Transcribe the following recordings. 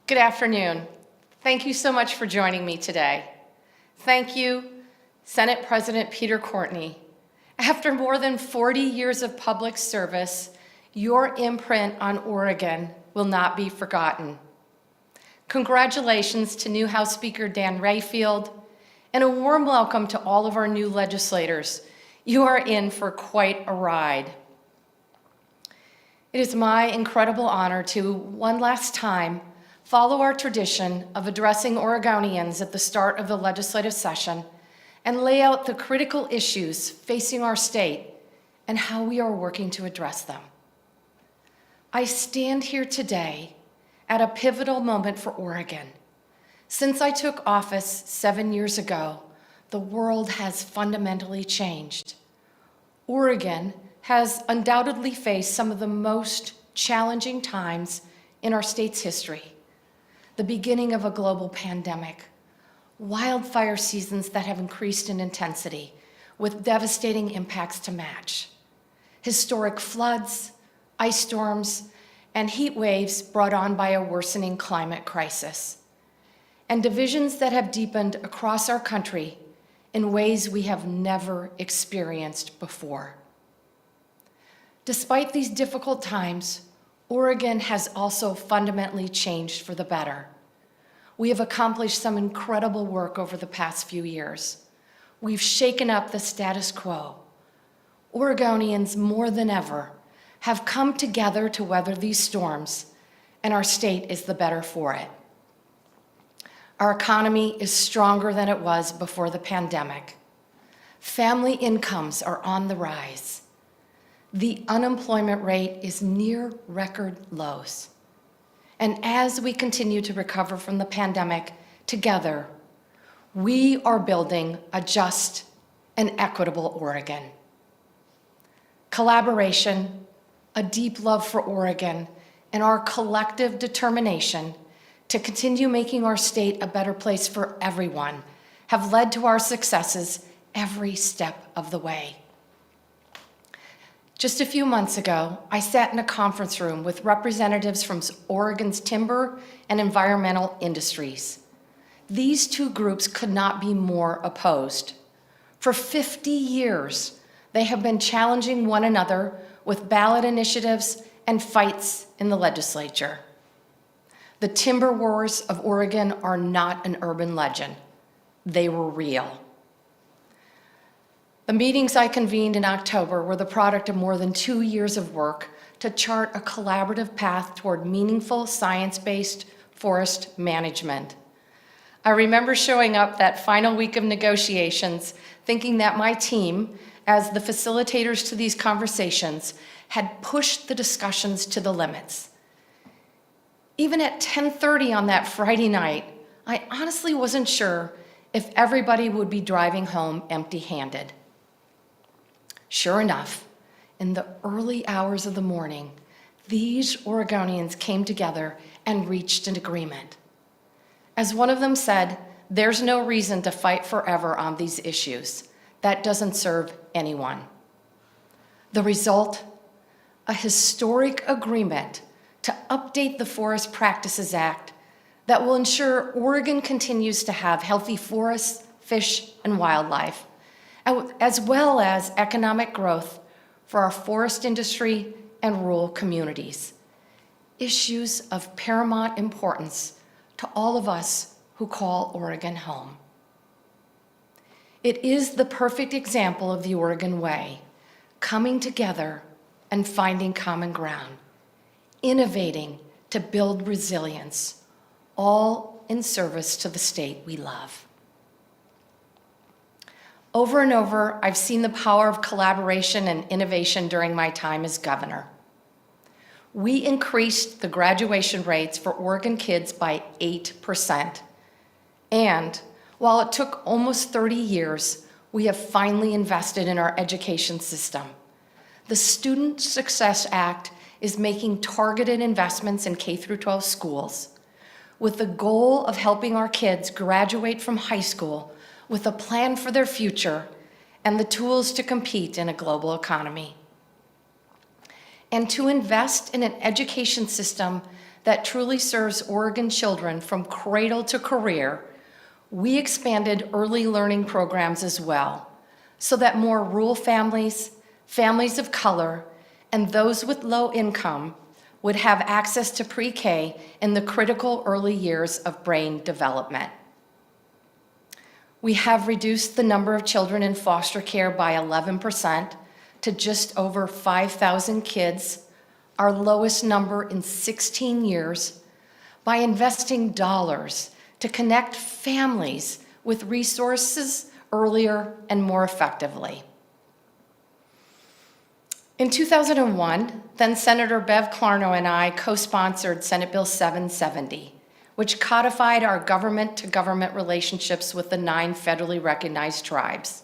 Good afternoon. Thank you so much for joining me today. Thank you, Senate President Peter Courtney. After more than 40 years of public service, your imprint on Oregon will not be forgotten. Congratulations to new House Speaker Dan Rayfield, and a warm welcome to all of our new legislators. You are in for quite a ride. It is my incredible honor to, one last time, follow our tradition of addressing Oregonians at the start of the legislative session and lay out the critical issues facing our state and how we are working to address them. I stand here today at a pivotal moment for Oregon. Since I took office 7 years ago, the world has fundamentally changed. Oregon has undoubtedly faced some of the most challenging times in our state's history. The beginning of a global pandemic, wildfire seasons that have increased in intensity with devastating impacts to match, historic floods, ice storms, and heat waves brought on by a worsening climate crisis, and divisions that have deepened across our country in ways we have never experienced before. Despite these difficult times, Oregon has also fundamentally changed for the better. We have accomplished some incredible work over the past few years. We've shaken up the status quo. Oregonians, more than ever, have come together to weather these storms, and our state is the better for it. Our economy is stronger than it was before the pandemic. Family incomes are on the rise. The unemployment rate is near record lows. And as we continue to recover from the pandemic together, we are building a just and equitable Oregon. Collaboration, a deep love for Oregon, and our collective determination to continue making our state a better place for everyone have led to our successes every step of the way. Just a few months ago, I sat in a conference room with representatives from Oregon's timber and environmental industries. These two groups could not be more opposed. For 50 years, they have been challenging one another with ballot initiatives and fights in the legislature. The timber wars of Oregon are not an urban legend. They were real. The meetings I convened in October were the product of more than 2 years of work to chart a collaborative path toward meaningful science-based forest management. I remember showing up that final week of negotiations thinking that my team, as the facilitators to these conversations, had pushed the discussions to the limits. Even at 10:30 on that Friday night, I honestly wasn't sure if everybody would be driving home empty-handed. Sure enough, in the early hours of the morning, these Oregonians came together and reached an agreement. As one of them said, there's no reason to fight forever on these issues. That doesn't serve anyone. The result? A historic agreement to update the Forest Practices Act that will ensure Oregon continues to have healthy forests, fish, and wildlife, as well as economic growth for our forest industry and rural communities. Issues of paramount importance to all of us who call Oregon home. It is the perfect example of the Oregon way, coming together and finding common ground, innovating to build resilience, all in service to the state we love. Over and over, I've seen the power of collaboration and innovation during my time as governor. We increased the graduation rates for Oregon kids by 8%. And while it took almost 30 years, we have finally invested in our education system. The Student Success Act is making targeted investments in K-12 schools with the goal of helping our kids graduate from high school with a plan for their future and the tools to compete in a global economy. And to invest in an education system that truly serves Oregon children from cradle to career, we expanded early learning programs as well, so that more rural families, families of color, and those with low income would have access to pre-K in the critical early years of brain development. We have reduced the number of children in foster care by 11% to just over 5,000 kids, our lowest number in 16 years, by investing dollars to connect families with resources earlier and more effectively. In 2001, then Senator Bev Clarno and I co-sponsored Senate Bill 770, which codified our government-to-government relationships with the 9 federally recognized tribes.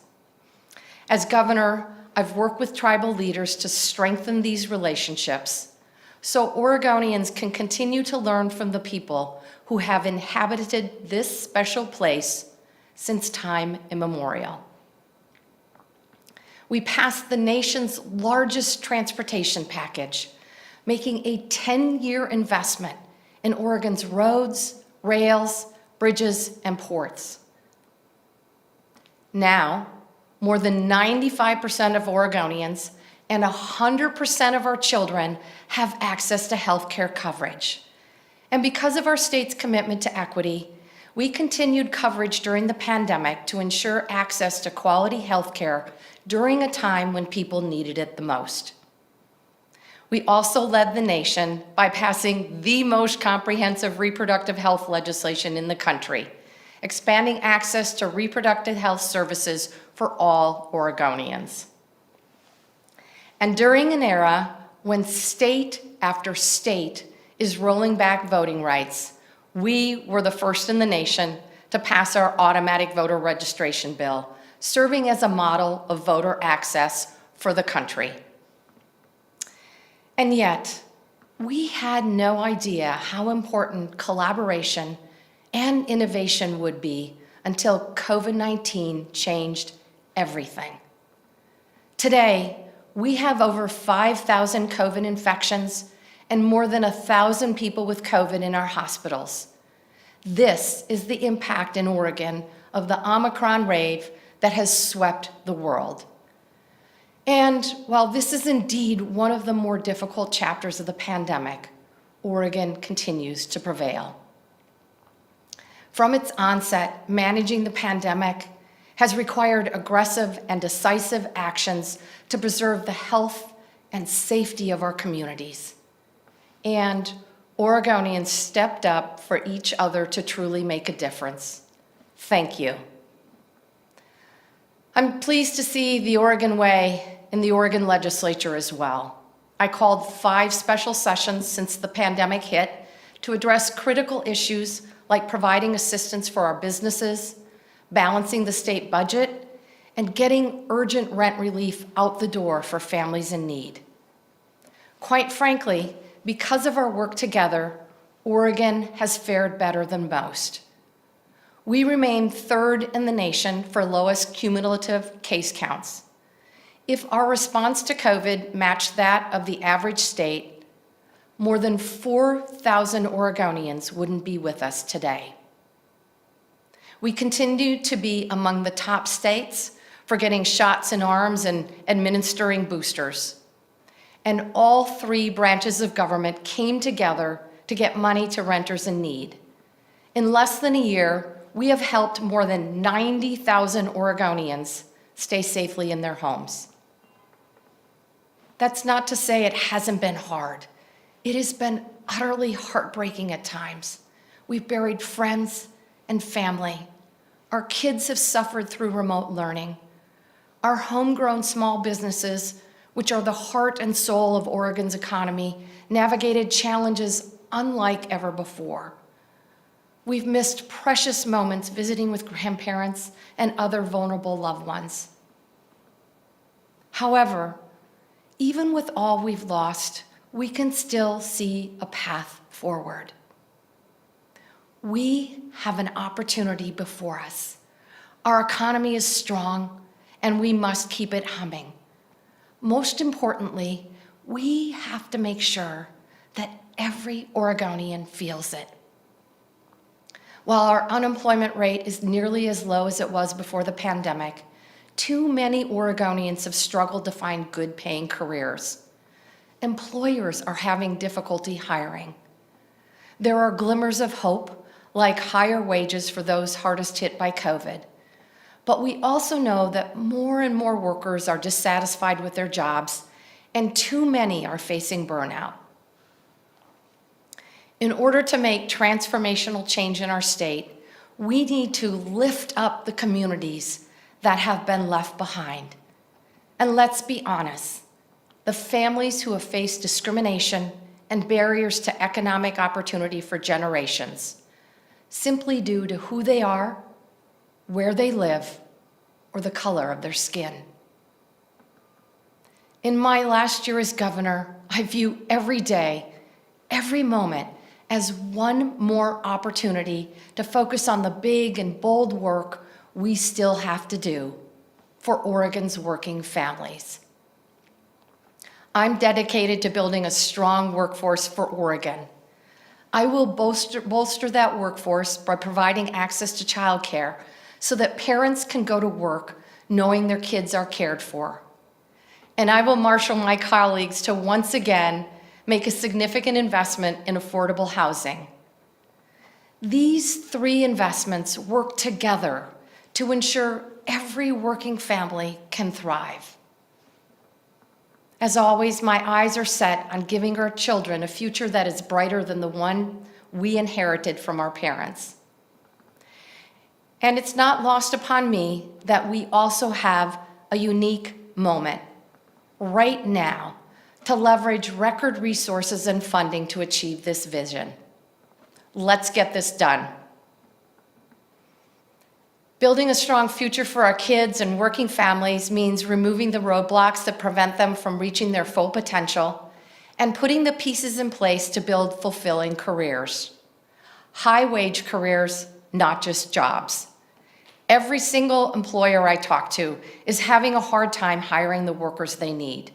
As governor, I've worked with tribal leaders to strengthen these relationships so Oregonians can continue to learn from the people who have inhabited this special place since time immemorial. We passed the nation's largest transportation package, making a 10-year investment in Oregon's roads, rails, bridges, and ports. Now, more than 95% of Oregonians and 100% of our children have access to healthcare coverage. And because of our state's commitment to equity, we continued coverage during the pandemic to ensure access to quality healthcare during a time when people needed it the most. We also led the nation by passing the most comprehensive reproductive health legislation in the country, expanding access to reproductive health services for all Oregonians. And during an era when state after state is rolling back voting rights, we were the first in the nation to pass our automatic voter registration bill, serving as a model of voter access for the country. And yet, we had no idea how important collaboration and innovation would be until COVID-19 changed everything. Today, we have over 5,000 COVID infections and more than 1,000 people with COVID in our hospitals. This is the impact in Oregon of the Omicron wave that has swept the world. And while this is indeed one of the more difficult chapters of the pandemic, Oregon continues to prevail. From its onset, managing the pandemic has required aggressive and decisive actions to preserve the health and safety of our communities. And Oregonians stepped up for each other to truly make a difference. Thank you. I'm pleased to see the Oregon way in the Oregon legislature as well. I called 5 special sessions since the pandemic hit to address critical issues like providing assistance for our businesses, balancing the state budget, and getting urgent rent relief out the door for families in need. Quite frankly, because of our work together, Oregon has fared better than most. We remain 3rd in the nation for lowest cumulative case counts. If our response to COVID matched that of the average state, more than 4,000 Oregonians wouldn't be with us today. We continue to be among the top states for getting shots in arms and administering boosters. And all 3 branches of government came together to get money to renters in need. In less than a year, we have helped more than 90,000 Oregonians stay safely in their homes. That's not to say it hasn't been hard. It has been utterly heartbreaking at times. We've buried friends and family. Our kids have suffered through remote learning. Our homegrown small businesses, which are the heart and soul of Oregon's economy, navigated challenges unlike ever before. We've missed precious moments visiting with grandparents and other vulnerable loved ones. However, even with all we've lost, we can still see a path forward. We have an opportunity before us. Our economy is strong, and we must keep it humming. Most importantly, we have to make sure that every Oregonian feels it. While our unemployment rate is nearly as low as it was before the pandemic, too many Oregonians have struggled to find good-paying careers. Employers are having difficulty hiring. There are glimmers of hope, like higher wages for those hardest hit by COVID. But we also know that more and more workers are dissatisfied with their jobs, and too many are facing burnout. In order to make transformational change in our state, we need to lift up the communities that have been left behind. And let's be honest, the families who have faced discrimination and barriers to economic opportunity for generations, simply due to who they are, where they live, or the color of their skin. In my last year as governor, I view every day, every moment, as one more opportunity to focus on the big and bold work we still have to do for Oregon's working families. I'm dedicated to building a strong workforce for Oregon. I will bolster that workforce by providing access to childcare so that parents can go to work knowing their kids are cared for. And I will marshal my colleagues to once again make a significant investment in affordable housing. These three investments work together to ensure every working family can thrive. As always, my eyes are set on giving our children a future that is brighter than the one we inherited from our parents. And it's not lost upon me that we also have a unique moment right now to leverage record resources and funding to achieve this vision. Let's get this done. Building a strong future for our kids and working families means removing the roadblocks that prevent them from reaching their full potential and putting the pieces in place to build fulfilling careers. High-wage careers, not just jobs. Every single employer I talk to is having a hard time hiring the workers they need.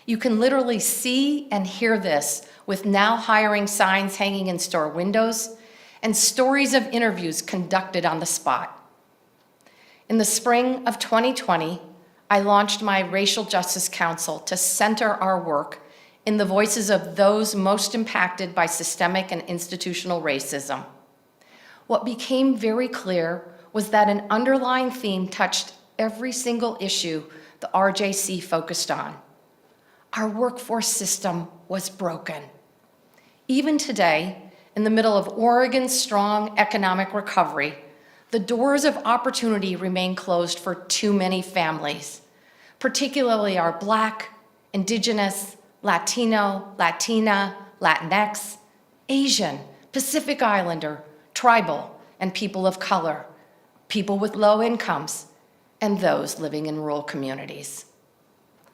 You can literally see and hear this with now hiring signs hanging in store windows and stories of interviews conducted on the spot. In the spring of 2020, I launched my Racial Justice Council to center our work in the voices of those most impacted by systemic and institutional racism. What became very clear was that an underlying theme touched every single issue the RJC focused on. Our workforce system was broken. Even today, in the middle of Oregon's strong economic recovery, the doors of opportunity remain closed for too many families, particularly our Black, Indigenous, Latino, Latina, Latinx, Asian, Pacific Islander, tribal, and people of color, people with low incomes, and those living in rural communities.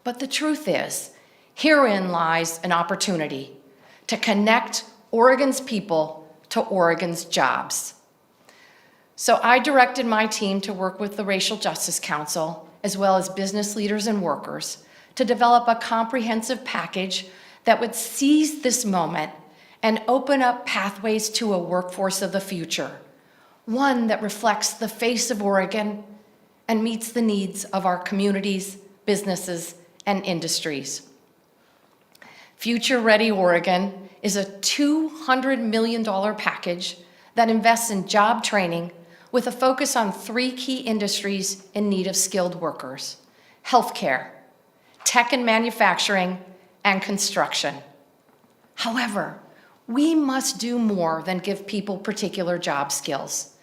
But the truth is, herein lies an opportunity to connect Oregon's people to Oregon's jobs. So I directed my team to work with the Racial Justice Council, as well as business leaders and workers, to develop a comprehensive package that would seize this moment and open up pathways to a workforce of the future, one that reflects the face of Oregon and meets the needs of our communities, businesses, and industries. Future Ready Oregon is a $200 million package that invests in job training with a focus on three key industries in need of skilled workers: healthcare, tech and manufacturing, and construction. However, we must do more than give people particular job skills.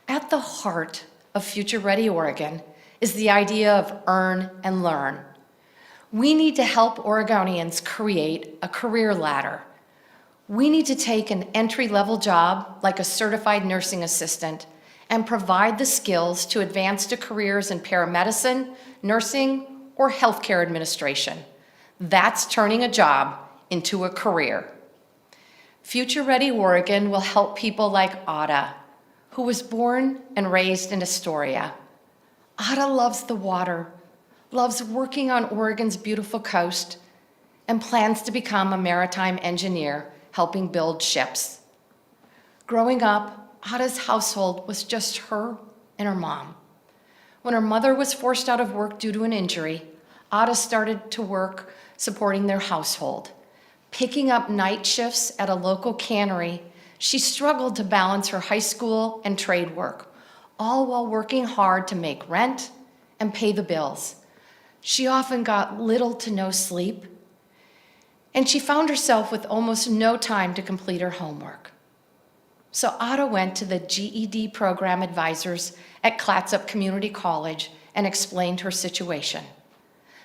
At the heart of Future Ready Oregon is the idea of earn and learn. We need to help Oregonians create a career ladder. We need to take an entry-level job like a certified nursing assistant and provide the skills to advance to careers in paramedicine, nursing, or healthcare administration. That's turning a job into a career. Future Ready Oregon will help people like Ada, who was born and raised in Astoria. Ada loves the water, loves working on Oregon's beautiful coast, and plans to become a maritime engineer helping build ships. Growing up, Ada's household was just her and her mom. When her mother was forced out of work due to an injury, Ada started to work supporting their household. Picking up night shifts at a local cannery, she struggled to balance her high school and trade work, all while working hard to make rent and pay the bills. She often got little to no sleep, and she found herself with almost no time to complete her homework. So Ada went to the GED program advisors at Clatsop Community College and explained her situation.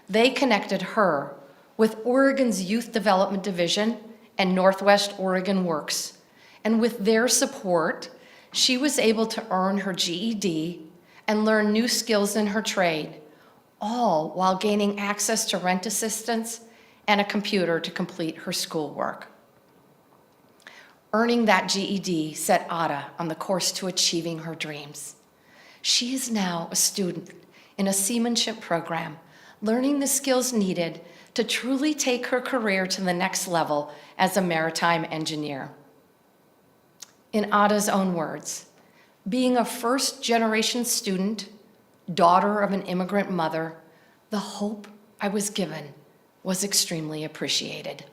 They connected her with Oregon's Youth Development Division and Northwest Oregon Works, and with their support, she was able to earn her GED and learn new skills in her trade, all while gaining access to rent assistance and a computer to complete her schoolwork. Earning that GED set Ada on the course to achieving her dreams. She is now a student in a seamanship program, learning the skills needed to truly take her career to the next level as a maritime engineer. In Ada's own words, being a first-generation student, daughter of an immigrant mother, the hope I was given was extremely appreciated.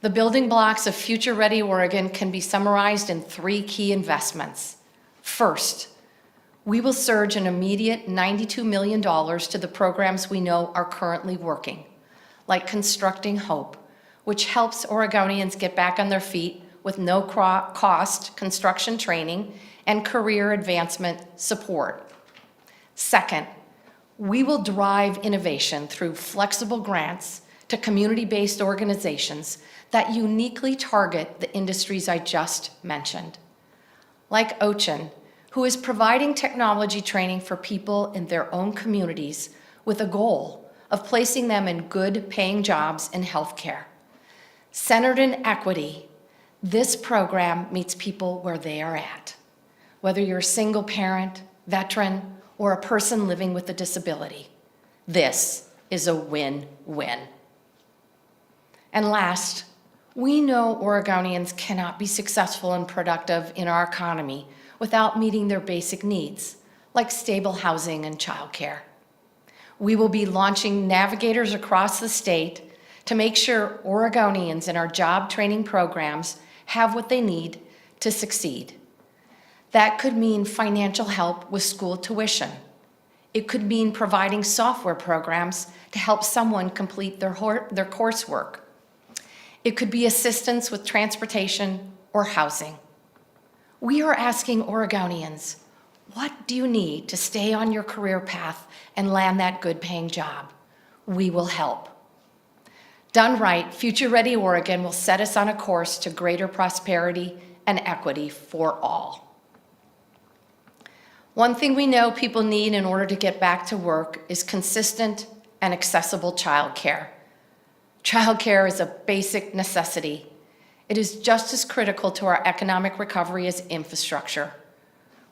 The building blocks of Future Ready Oregon can be summarized in 3 key investments. First, we will surge an immediate $92 million to the programs we know are currently working, like Constructing Hope, which helps Oregonians get back on their feet with no cost construction training and career advancement support. Second, we will drive innovation through flexible grants to community-based organizations that uniquely target the industries I just mentioned. Like Ochin, who is providing technology training for people in their own communities with a goal of placing them in good paying jobs in healthcare. Centered in equity, this program meets people where they are at, whether you're a single parent, veteran, or a person living with a disability. This is a win-win. And last, we know Oregonians cannot be successful and productive in our economy without meeting their basic needs, like stable housing and childcare. We will be launching navigators across the state to make sure Oregonians in our job training programs have what they need to succeed. That could mean financial help with school tuition. It could mean providing software programs to help someone complete their coursework. It could be assistance with transportation or housing. We are asking Oregonians, what do you need to stay on your career path and land that good-paying job? We will help. Done right, Future Ready Oregon will set us on a course to greater prosperity and equity for all. One thing we know people need in order to get back to work is consistent and accessible childcare. Childcare is a basic necessity. It is just as critical to our economic recovery as infrastructure.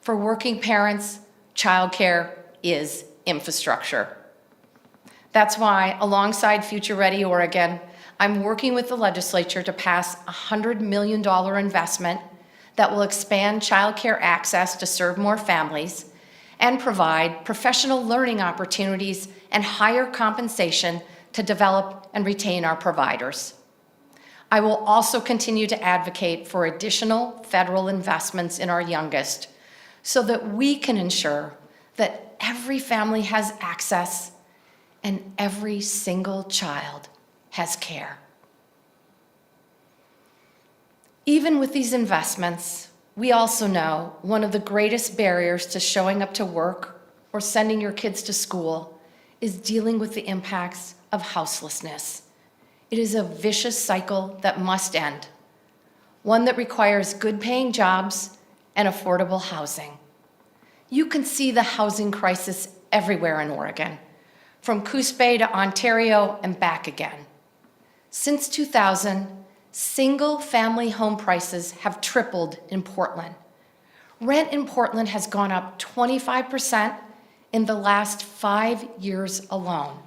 For working parents, childcare is infrastructure. That's why, alongside Future Ready Oregon, I'm working with the legislature to pass a $100 million investment that will expand childcare access to serve more families and provide professional learning opportunities and higher compensation to develop and retain our providers. I will also continue to advocate for additional federal investments in our youngest so that we can ensure that every family has access and every single child has care. Even with these investments, we also know one of the greatest barriers to showing up to work or sending your kids to school is dealing with the impacts of houselessness. It is a vicious cycle that must end, one that requires good-paying jobs and affordable housing. You can see the housing crisis everywhere in Oregon, from Coos Bay to Ontario and back again. Since 2000, single-family home prices have tripled in Portland. Rent in Portland has gone up 25% in the last 5 years alone.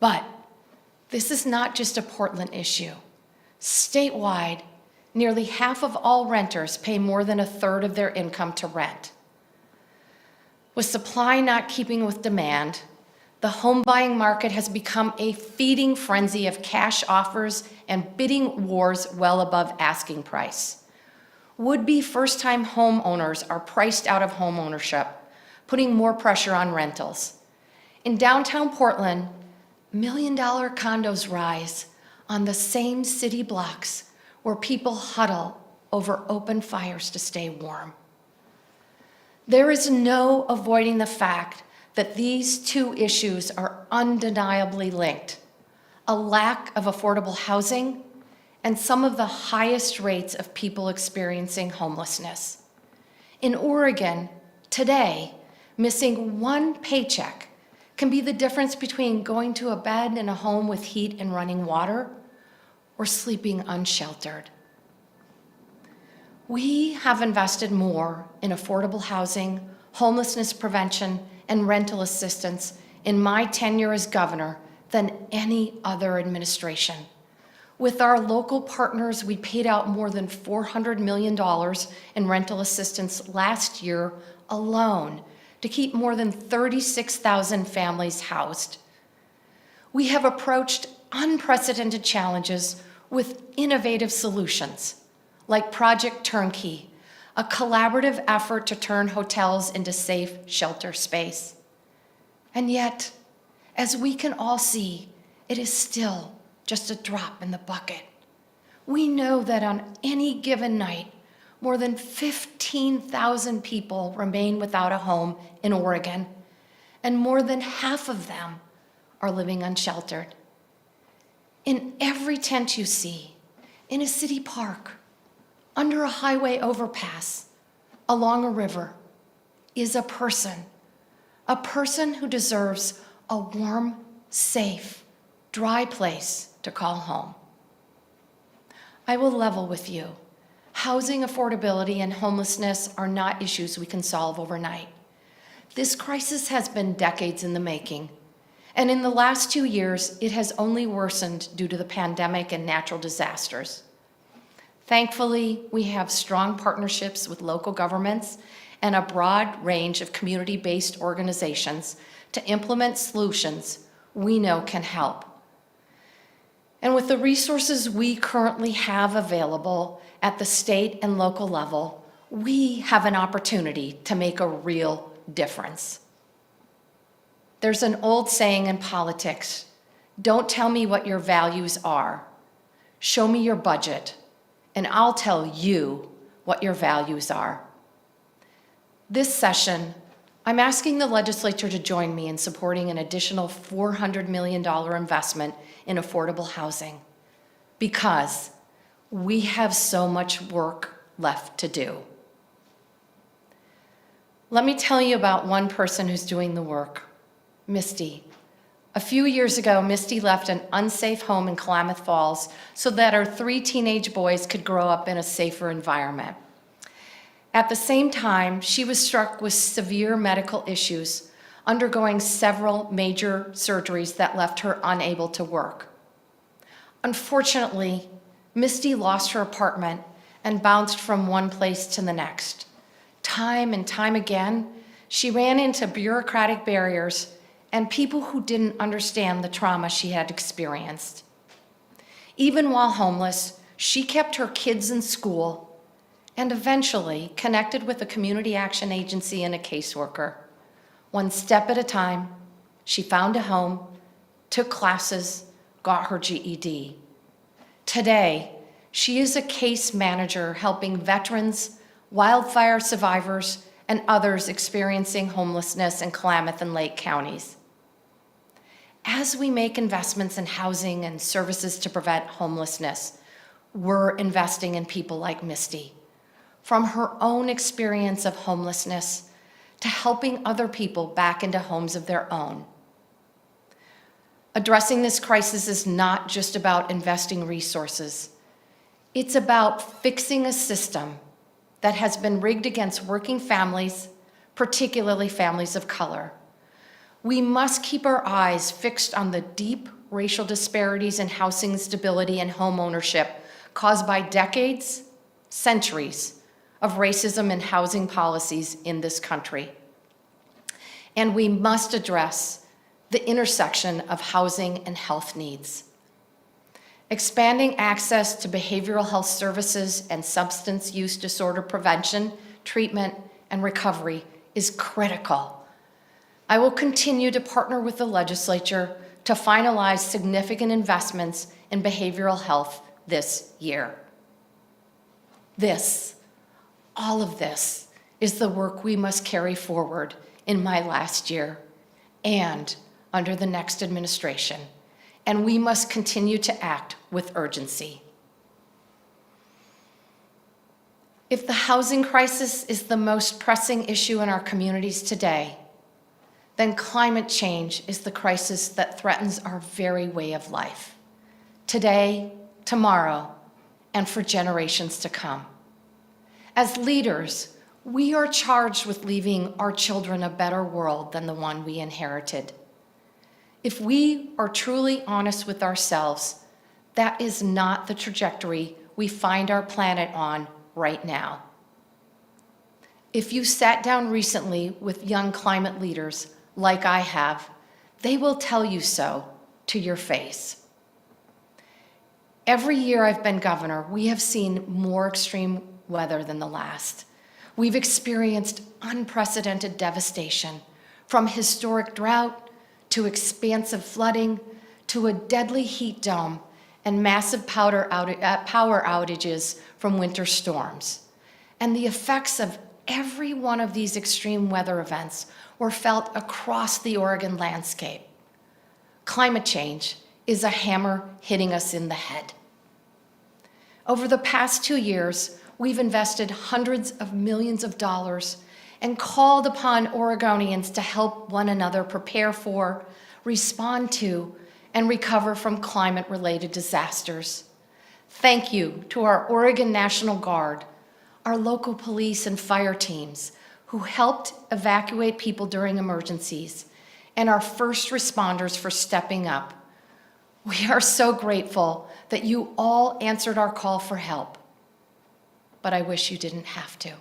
But This is not just a Portland issue. Statewide, nearly half of all renters pay more than a third of their income to rent. With supply not keeping with demand, the home buying market has become a feeding frenzy of cash offers and bidding wars well above asking price. Would-be first-time homeowners are priced out of homeownership, putting more pressure on rentals. In downtown Portland, million-dollar condos rise on the same city blocks where people huddle over open fires to stay warm. There is no avoiding the fact that these two issues are undeniably linked: a lack of affordable housing and some of the highest rates of people experiencing homelessness. In Oregon, today, missing one paycheck can be the difference between going to a bed in a home with heat and running water or sleeping unsheltered. We have invested more in affordable housing, homelessness prevention, and rental assistance in my tenure as governor than any other administration. With our local partners, we paid out more than $400 million in rental assistance last year alone to keep more than 36,000 families housed. We have approached unprecedented challenges with innovative solutions, like Project Turnkey, a collaborative effort to turn hotels into safe shelter space. And yet, as we can all see, it is still just a drop in the bucket. We know that on any given night, more than 15,000 people remain without a home in Oregon, and more than half of them are living unsheltered. In every tent you see, in a city park, under a highway overpass, along a river, is a person who deserves a warm, safe, dry place to call home. I will level with you. Housing affordability and homelessness are not issues we can solve overnight. This crisis has been decades in the making, and in the last 2 years, it has only worsened due to the pandemic and natural disasters. Thankfully, we have strong partnerships with local governments and a broad range of community-based organizations to implement solutions we know can help. And with the resources we currently have available at the state and local level, we have an opportunity to make a real difference. There's an old saying in politics: don't tell me what your values are. Show me your budget, and I'll tell you what your values are. This session, I'm asking the legislature to join me in supporting an additional $400 million investment in affordable housing, because we have so much work left to do. Let me tell you about one person who's doing the work, Misty. A few years ago, Misty left an unsafe home in Klamath Falls so that her 3 teenage boys could grow up in a safer environment. At the same time, she was struck with severe medical issues, undergoing several major surgeries that left her unable to work. Unfortunately, Misty lost her apartment and bounced from one place to the next. Time and time again, she ran into bureaucratic barriers and people who didn't understand the trauma she had experienced. Even while homeless, she kept her kids in school and eventually connected with a community action agency and a caseworker. One step at a time, she found a home, took classes, got her GED. Today, she is a case manager helping veterans, wildfire survivors, and others experiencing homelessness in Klamath and Lake counties. As we make investments in housing and services to prevent homelessness, we're investing in people like Misty. From her own experience of homelessness to helping other people back into homes of their own. Addressing this crisis is not just about investing resources. It's about fixing a system that has been rigged against working families, particularly families of color. We must keep our eyes fixed on the deep racial disparities in housing stability and home ownership caused by decades, centuries of racism and housing policies in this country. And we must address the intersection of housing and health needs. Expanding access to behavioral health services and substance use disorder prevention, treatment, and recovery is critical. I will continue to partner with the legislature to finalize significant investments in behavioral health this year. All of this is the work we must carry forward in my last year and under the next administration, and we must continue to act with urgency. If the housing crisis is the most pressing issue in our communities today, then climate change is the crisis that threatens our very way of life, today, tomorrow, and for generations to come. As leaders, we are charged with leaving our children a better world than the one we inherited. If we are truly honest with ourselves, that is not the trajectory we find our planet on right now. If you sat down recently with young climate leaders, like I have, they will tell you so to your face. Every year I've been governor, we have seen more extreme weather than the last. We've experienced unprecedented devastation, from historic drought to expansive flooding to a deadly heat dome and massive power outages from winter storms. And the effects of every one of these extreme weather events were felt across the Oregon landscape. Climate change is a hammer hitting us in the head. Over the past 2 years, we've invested hundreds of millions of dollars and called upon Oregonians to help one another prepare for, respond to, and recover from climate-related disasters. Thank you to our Oregon National Guard, our local police and fire teams who helped evacuate people during emergencies, and our first responders for stepping up. We are so grateful that you all answered our call for help, but I wish you didn't have to.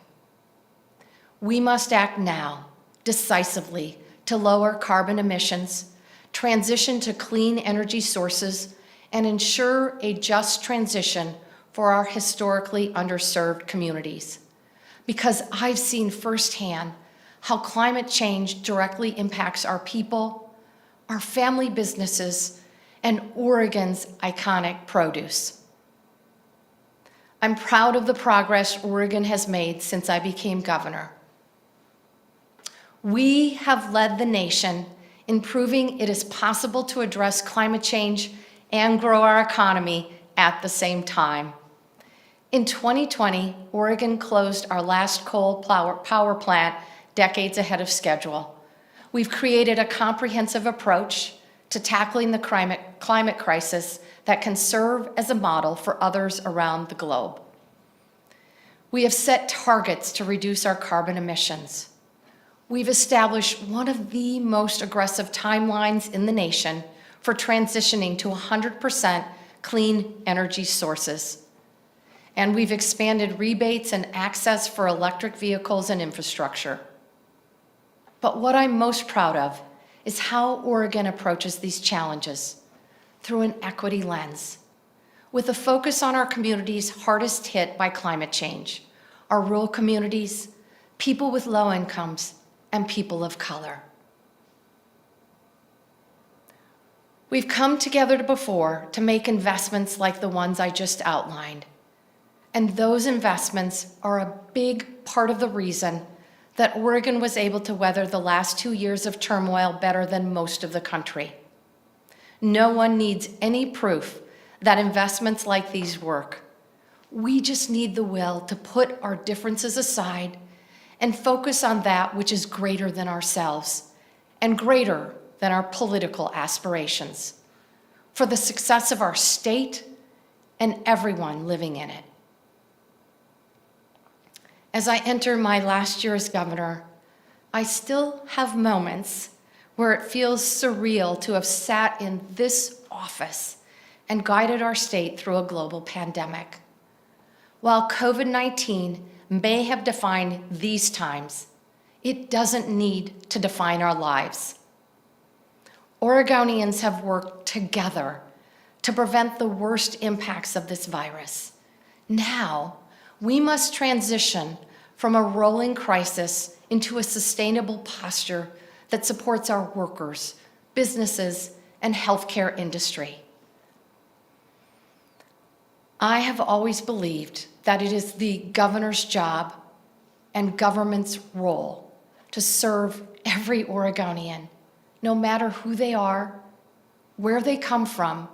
We must act now, decisively, to lower carbon emissions, transition to clean energy sources, and ensure a just transition for our historically underserved communities. Because I've seen firsthand how climate change directly impacts our people, our family businesses, and Oregon's iconic produce. I'm proud of the progress Oregon has made since I became governor. We have led the nation in proving it is possible to address climate change and grow our economy at the same time. In 2020, Oregon closed our last coal power plant decades ahead of schedule. We've created a comprehensive approach to tackling the climate crisis that can serve as a model for others around the globe. We have set targets to reduce our carbon emissions. We've established one of the most aggressive timelines in the nation for transitioning to 100% clean energy sources. And we've expanded rebates and access for electric vehicles and infrastructure. But what I'm most proud of is how Oregon approaches these challenges through an equity lens, with a focus on our communities hardest hit by climate change, our rural communities, people with low incomes, and people of color. We've come together before to make investments like the ones I just outlined. And those investments are a big part of the reason that Oregon was able to weather the last 2 years of turmoil better than most of the country. No one needs any proof that investments like these work. We just need the will to put our differences aside and focus on that which is greater than ourselves and greater than our political aspirations, for the success of our state and everyone living in it. As I enter my last year as governor, I still have moments where it feels surreal to have sat in this office and guided our state through a global pandemic. While COVID-19 may have defined these times, it doesn't need to define our lives. Oregonians have worked together to prevent the worst impacts of this virus. Now, we must transition from a rolling crisis into a sustainable posture that supports our workers, businesses, and healthcare industry. I have always believed that it is the governor's job and government's role to serve every Oregonian, no matter who they are, where they come from,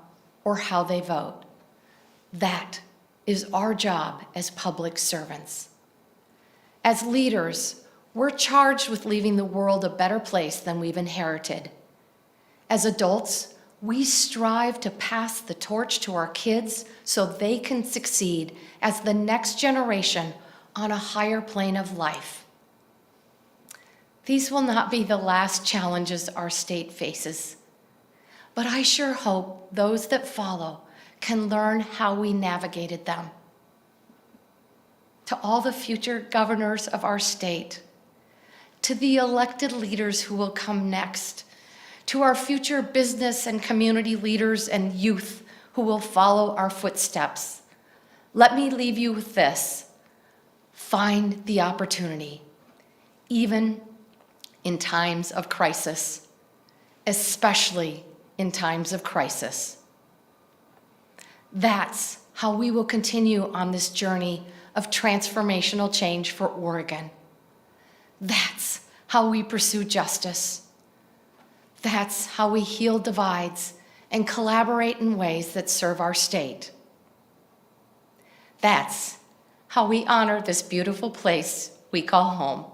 or how they vote. That is our job as public servants. As leaders, we're charged with leaving the world a better place than we've inherited. As adults, we strive to pass the torch to our kids so they can succeed as the next generation on a higher plane of life. These will not be the last challenges our state faces, but I sure hope those that follow can learn how we navigated them. To all the future governors of our state, to the elected leaders who will come next, to our future business and community leaders and youth who will follow our footsteps, let me leave you with this: find the opportunity, even in times of crisis, especially in times of crisis. That's how we will continue on this journey of transformational change for Oregon. That's how we pursue justice. That's how we heal divides and collaborate in ways that serve our state. That's how we honor this beautiful place we call home.